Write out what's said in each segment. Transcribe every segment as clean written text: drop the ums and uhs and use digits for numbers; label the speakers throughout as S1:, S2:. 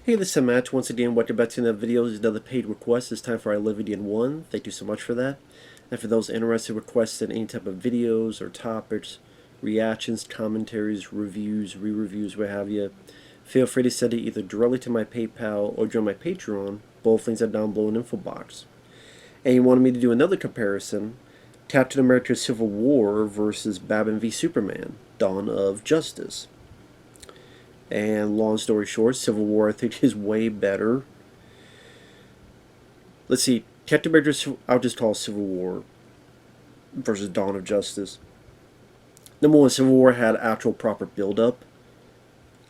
S1: Hey, this is Matt. Once again, welcome back to another video. This is another paid request. It's time for I Live Again 1. Thank you so much for that. And for those interested, requesting any type of videos or topics, reactions, commentaries, reviews, re-reviews, what have you, feel free to send it either directly to my PayPal or join my Patreon. Both links are down below in the info box. And you wanted me to do another comparison, Captain America Civil War versus Batman v Superman, Dawn of Justice. And long story short, Civil War I think is way better. Let's see, Captain America, I'll just call Civil War versus Dawn of Justice. Number one, Civil War had actual proper build-up.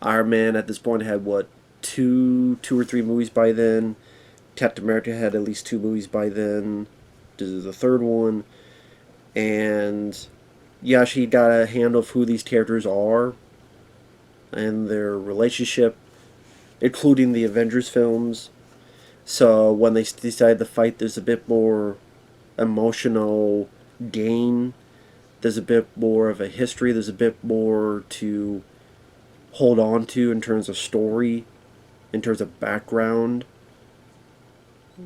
S1: Iron Man at this point had what, two or three movies by then. Captain America had at least two movies by then. This is the third one. And yeah, she got a handle of who these characters are and their relationship, including the Avengers films. So when they decide to fight, there's a bit more emotional gain. There's a bit more of a history. There's a bit more to hold on to in terms of story, in terms of background.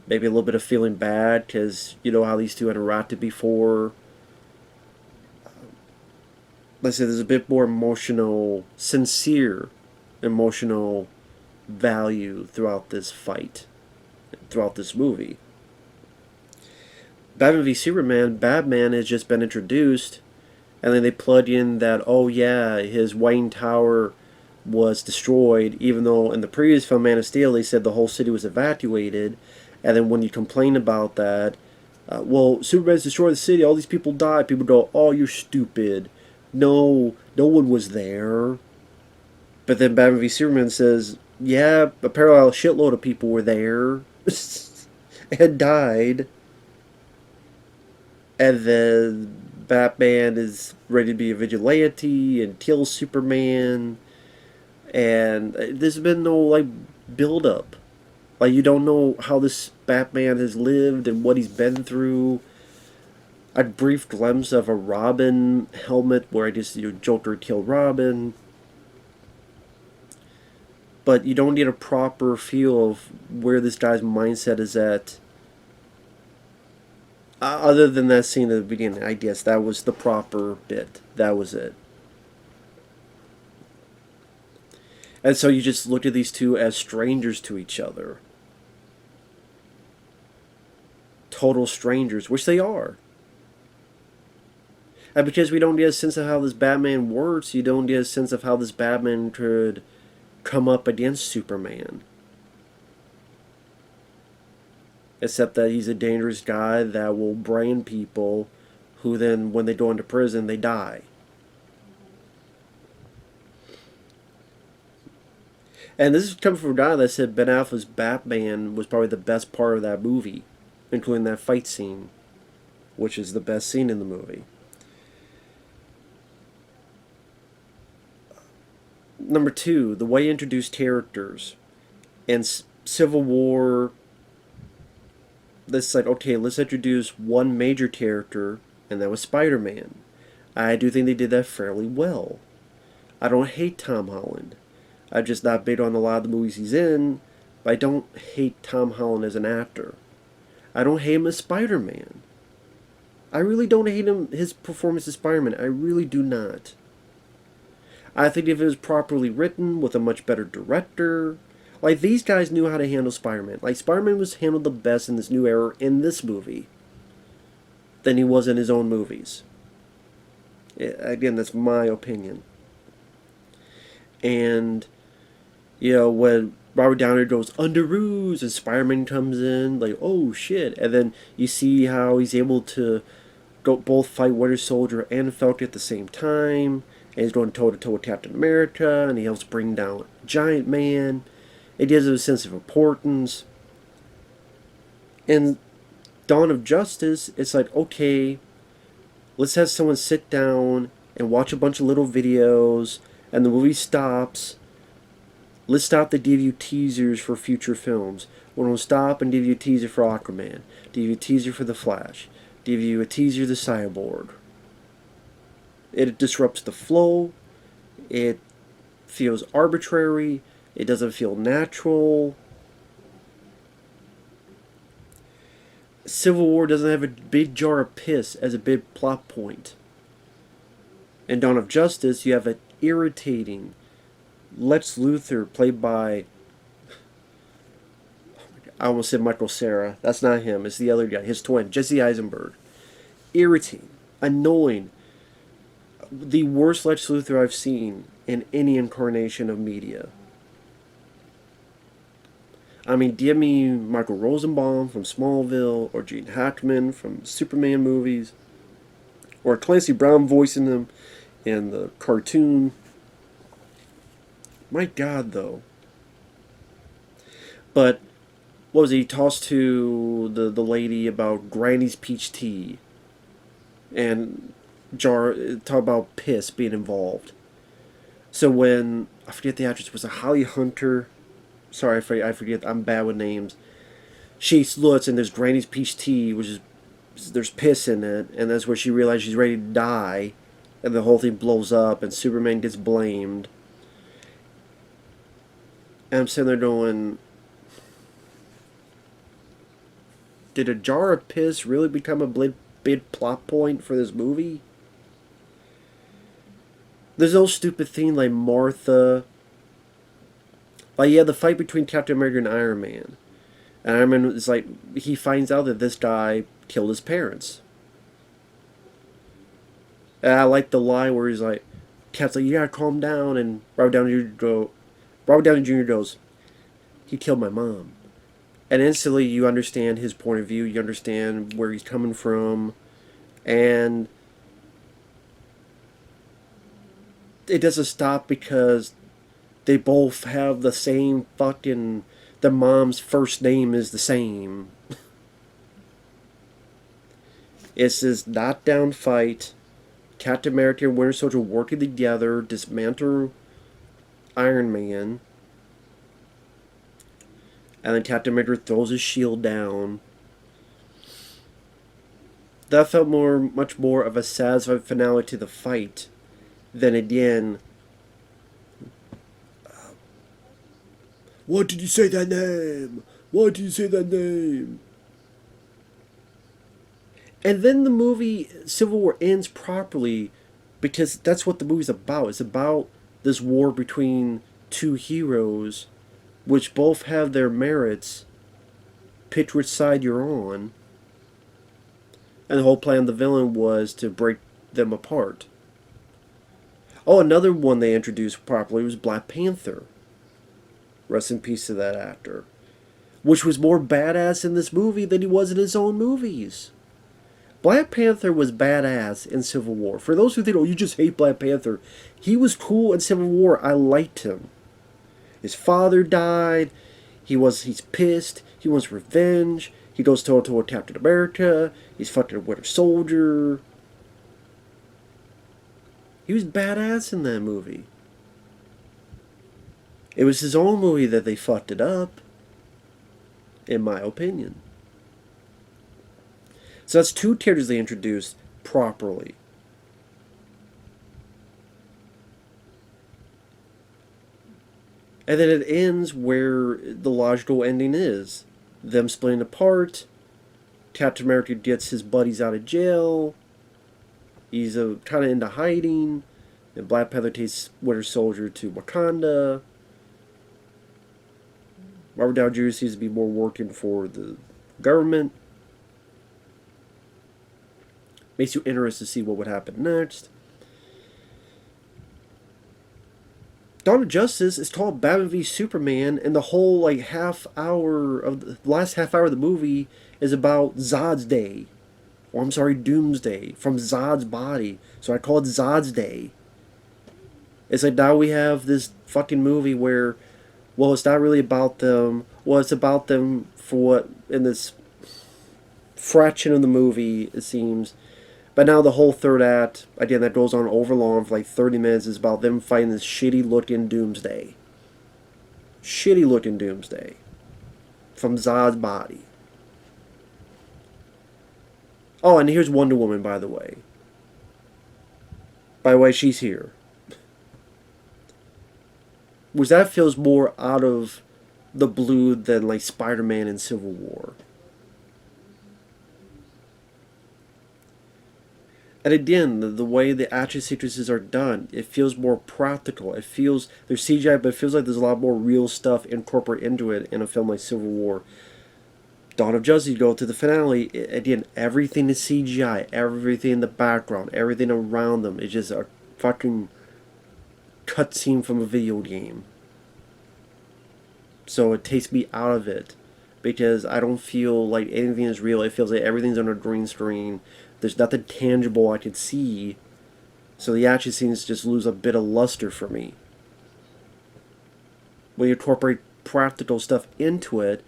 S1: Maybe a little bit of feeling bad because you know how these two interacted before. Let's say there's a bit more emotional, sincere emotional value throughout this fight, throughout this movie. Batman v Superman, Batman has just been introduced, and then they plug in that, oh yeah, his Wayne Tower was destroyed, even though in the previous film, Man of Steel, they said the whole city was evacuated, and then when you complain about that, well, Superman's destroyed the city, all these people died, people go, oh, you're stupid. No, no one was there. But then Batman v Superman says, yeah, apparently a shitload of people were there and died. And then Batman is ready to be a vigilante and kill Superman. And there's been no, like, build-up. Like, you don't know how this Batman has lived and what he's been through. A brief glimpse of a Robin helmet where I just, Joker killed Robin. But you don't get a proper feel of where this guy's mindset is at. Other than that scene at the beginning, I guess that was the proper bit. That was it. And so you just look at these two as strangers to each other. Total strangers, which they are. And because we don't get a sense of how this Batman works, you don't get a sense of how this Batman could come up against Superman. Except that he's a dangerous guy that will brain people who then, when they go into prison, they die. And this is coming from a guy that said Ben Affleck's Batman was probably the best part of that movie, including that fight scene, which is the best scene in the movie. Number two, the way he introduced characters. In Civil War, it's like, okay, let's introduce one major character, and that was Spider-Man. I do think they did that fairly well. I don't hate Tom Holland. I'm just not big on a lot of the movies he's in, but I don't hate Tom Holland as an actor. I don't hate him as Spider-Man. I really don't hate him, his performance as Spider-Man. I really do not. I think if it was properly written, with a much better director, like, these guys knew how to handle Spider-Man. Like, Spider-Man was handled the best in this new era in this movie than he was in his own movies. Again, that's my opinion. And, when Robert Downey goes under ruse and Spider-Man comes in, like, oh shit. And then you see how he's able to go both fight Winter Soldier and Falcon at the same time. And he's going toe-to-toe with Captain America, and he helps bring down Giant Man. It gives him a sense of importance. In Dawn of Justice, it's like, okay, let's have someone sit down and watch a bunch of little videos, and the movie stops. Let's stop to give you teasers for future films. We're going to stop and give you a teaser for Aquaman, give you a teaser for The Flash, give you a teaser for the Cyborg. It disrupts the flow. It feels arbitrary. It doesn't feel natural. Civil War doesn't have a big jar of piss as a big plot point. In Dawn of Justice, you have an irritating Lex Luthor played by, I almost said Michael Cera. That's not him. It's the other guy, his twin, Jesse Eisenberg. Irritating, annoying, the worst Lex Luthor I've seen in any incarnation of media. I mean, give me Michael Rosenbaum from Smallville, or Gene Hackman from Superman movies, or Clancy Brown voicing them in the cartoon. My God, though. But what was he tossed to the lady about Granny's peach tea, and talk about piss being involved. So when I forget the actress, was it Holly Hunter? Sorry, I forget. I'm bad with names. She looks and there's Granny's peach tea, which is there's piss in it, and that's where she realizes she's ready to die, and the whole thing blows up, and Superman gets blamed. And I'm sitting there going, did a jar of piss really become a big plot point for this movie? There's no stupid thing like Martha. Like, yeah, the fight between Captain America and Iron Man. And Iron Man is like, he finds out that this guy killed his parents. And I like the line where he's like, Cap's like, you gotta calm down, and Robert Downey Jr. goes, he killed my mom. And instantly you understand his point of view, you understand where he's coming from, and it doesn't stop because they both have the same fucking, the mom's first name is the same. It's this knockdown fight. Captain America and Winter Soldier working together, dismantle Iron Man. And then Captain America throws his shield down. That felt much more of a satisfying finale to the fight than again. Why did you say that name? Why did you say that name? And then the movie Civil War ends properly because that's what the movie's about. It's about this war between two heroes, which both have their merits. Pick which side you're on. And the whole plan of the villain was to break them apart. Oh, another one they introduced properly was Black Panther. Rest in peace to that actor. Which was more badass in this movie than he was in his own movies. Black Panther was badass in Civil War. For those who think, oh, you just hate Black Panther, he was cool in Civil War. I liked him. His father died. He's pissed. He wants revenge. He goes toe-to-toe with Captain America. He's fucking a Winter Soldier. He was badass in that movie. It was his own movie that they fucked it up, in my opinion. So that's two characters they introduced properly. And then it ends where the logical ending is. Them splitting apart. Captain America gets his buddies out of jail. He's kind of into hiding. And Black Panther takes Winter Soldier to Wakanda. Robert Downey Jr. seems to be more working for the government. Makes you interested to see what would happen next. Dawn of Justice is called Batman v Superman, and the whole last half hour of the movie is about Zod's Day. Or I'm sorry, Doomsday. From Zod's body. So I call it Zod's Day. It's like now we have this fucking movie where, well, it's not really about them. Well, it's about them for what, in this fraction of the movie, it seems. But now the whole third act, again, that goes on overlong for 30 minutes, is about them fighting this shitty-looking Doomsday. Shitty-looking Doomsday. From Zod's body. Oh, and here's Wonder Woman, by the way. By the way, she's here. which that feels more out of the blue than like Spider-Man in Civil War. And again, the way the action sequences are done, it feels more practical. It feels there's CGI, but it feels like there's a lot more real stuff incorporated into it in a film like Civil War. Dawn of Justice, you go to the finale, again, everything is CGI, everything in the background, everything around them is just a fucking cutscene from a video game. So it takes me out of it because I don't feel like anything is real. It feels like everything's on a green screen. There's nothing tangible I could see. So the action scenes just lose a bit of luster for me. When you incorporate practical stuff into it,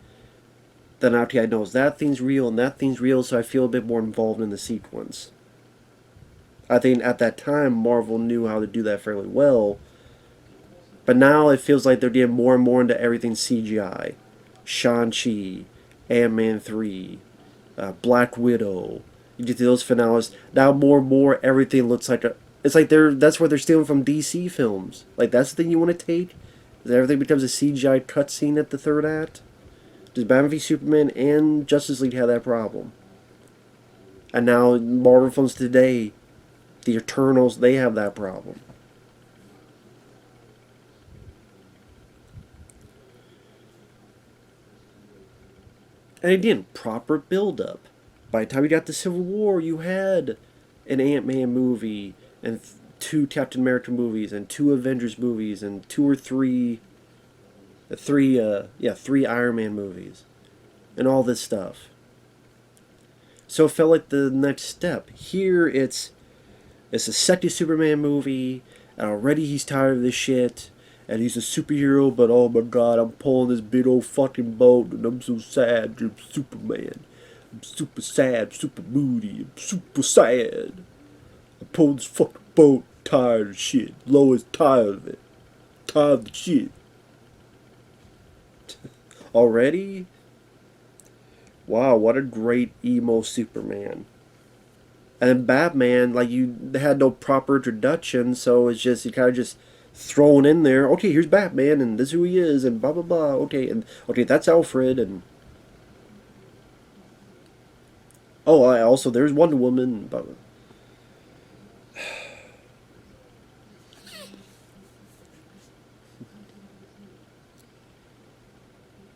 S1: then after I know that thing's real and that thing's real, so I feel a bit more involved in the sequence. I think at that time Marvel knew how to do that fairly well, but now it feels like they're getting more and more into everything CGI. Shang-Chi, Ant-Man 3, Black Widow. You get to those finales. Now more and more everything looks like a... It's like that's where they're stealing from DC films. Like that's the thing you want to take? Is everything becomes a CGI cutscene at the third act? Does Batman v Superman and Justice League have that problem? And now Marvel films today, the Eternals, they have that problem. And again, proper build-up. By the time you got to Civil War, you had an Ant-Man movie, and two Captain America movies, and two Avengers movies, and two or three three Iron Man movies, and all this stuff. So it felt like the next step. Here it's a second Superman movie, and already he's tired of this shit, and he's a superhero, but oh my god, I'm pulling this big old fucking boat, and I'm so sad, I'm Superman. I'm super sad, super moody, I'm super sad. I'm pulling this fucking boat, tired of shit. Lois tired of it. Tired of the shit. Already? Wow, what a great emo Superman. And then Batman, like, you had no proper introduction, so it's just, you kind of just thrown in there, okay, here's Batman, and this is who he is, and blah, blah, blah, okay, and, okay, that's Alfred, and, oh, also, there's Wonder Woman, blah, blah.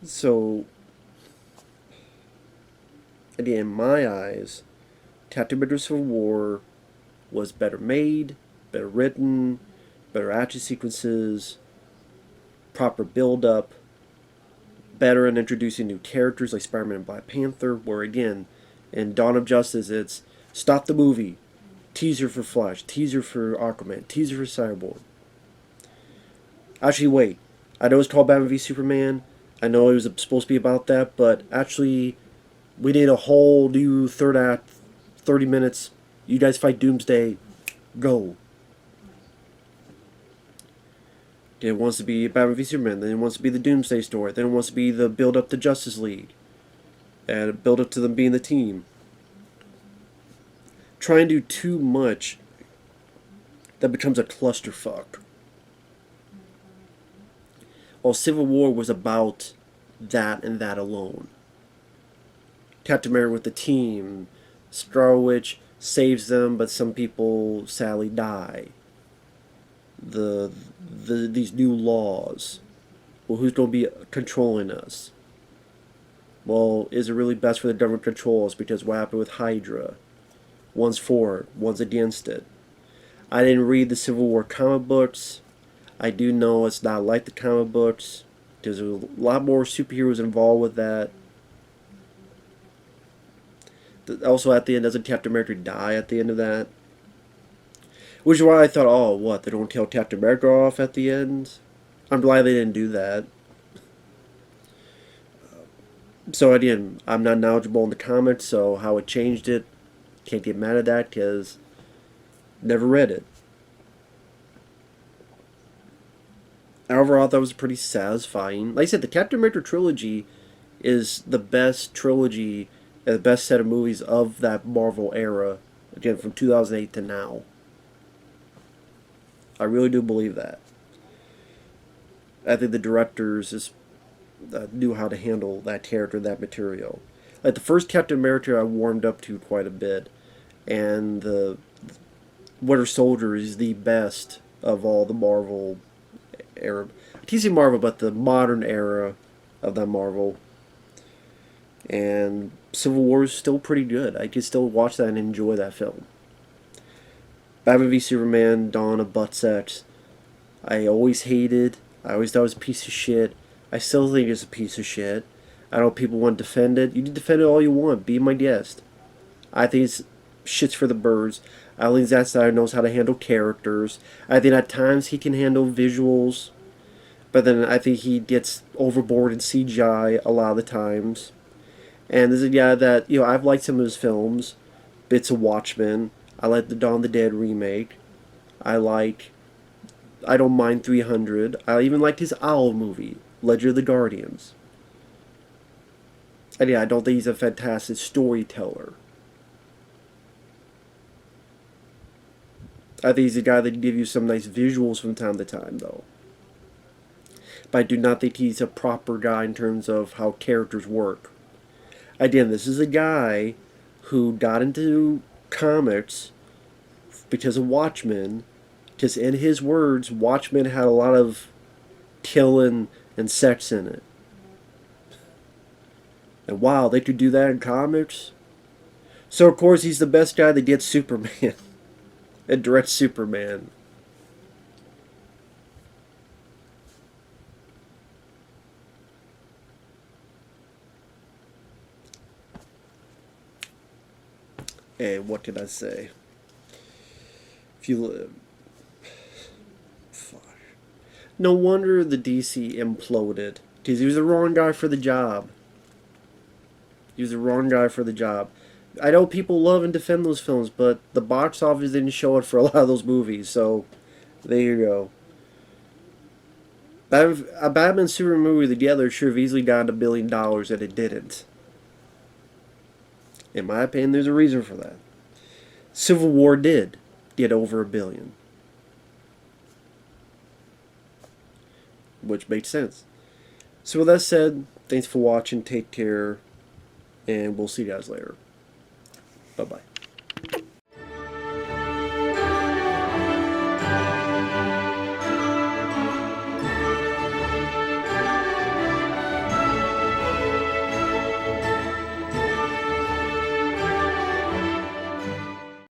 S1: So, again, in my eyes, Captain America Civil War was better made, better written, better action sequences, proper build-up, better in introducing new characters like Spider-Man and Black Panther, where again, in Dawn of Justice, it's stop the movie, teaser for Flash, teaser for Aquaman, teaser for Cyborg. Actually, wait, I know it's called Batman v Superman, I know it was supposed to be about that, but actually, we need a whole new third act, 30 minutes, you guys fight Doomsday, go. It wants to be Batman v Superman, then it wants to be the Doomsday story, then it wants to be the build up to Justice League, and build up to them being the team. Try and do too much, that becomes a clusterfuck. While Civil War was about that and that alone. Captain America with the team, Scarlet Witch saves them, but some people sadly die. These new laws. Well, who's going to be controlling us? Well, is it really best for the government to control us? Because what happened with Hydra? One's for it, one's against it. I didn't read the Civil War comic books. I do know it's not like the comic books. There's a lot more superheroes involved with that. Also, at the end, doesn't Captain America die at the end of that? Which is why I thought, oh, what, they don't kill Captain America off at the end? I'm glad they didn't do that. So again, I'm not knowledgeable in the comics, so how it changed it, can't get mad at that, because never read it. However, I thought that was pretty satisfying. Like I said, the Captain America trilogy is the best trilogy, the best set of movies of that Marvel era, again, from 2008 to now. I really do believe that. I think the directors just knew how to handle that character, that material. Like the first Captain America, I warmed up to quite a bit, and the Winter Soldier is the best of all the Marvel era. TC Marvel, but the modern era of that Marvel. And Civil War is still pretty good. I can still watch that and enjoy that film. Batman v Superman, Dawn of Butt Sex. I always hated. I always thought it was a piece of shit. I still think it's a piece of shit. I know people want to defend it. You can defend it all you want. Be my guest. I think it's shits for the birds. I think Zack Snyder knows how to handle characters. I think at times he can handle visuals, but then I think he gets overboard in CGI a lot of the times. And there's a guy that, I've liked some of his films. Bits of Watchmen. I like the Dawn of the Dead remake. I don't mind 300. I even liked his Owl movie, Ledger of the Guardians. And yeah, I don't think he's a fantastic storyteller. I think he's a guy that can give you some nice visuals from time to time, though. But I do not think he's a proper guy in terms of how characters work. Again, this is a guy who got into comics because of Watchmen. Because in his words, Watchmen had a lot of killing and sex in it. And wow, they could do that in comics? So of course he's the best guy that gets Superman. And directs Superman. And what can I say? If you live... Fuck. No wonder the DC imploded. Because he was the wrong guy for the job. He was the wrong guy for the job. I know people love and defend those films, but the box office didn't show it for a lot of those movies, so there you go. A Batman Superman movie together should have easily gotten $1 billion, and it didn't. In my opinion, there's a reason for that. Civil War did get over $1 billion, which makes sense. So with that said, thanks for watching, take care, and we'll see you guys later. Bye-bye.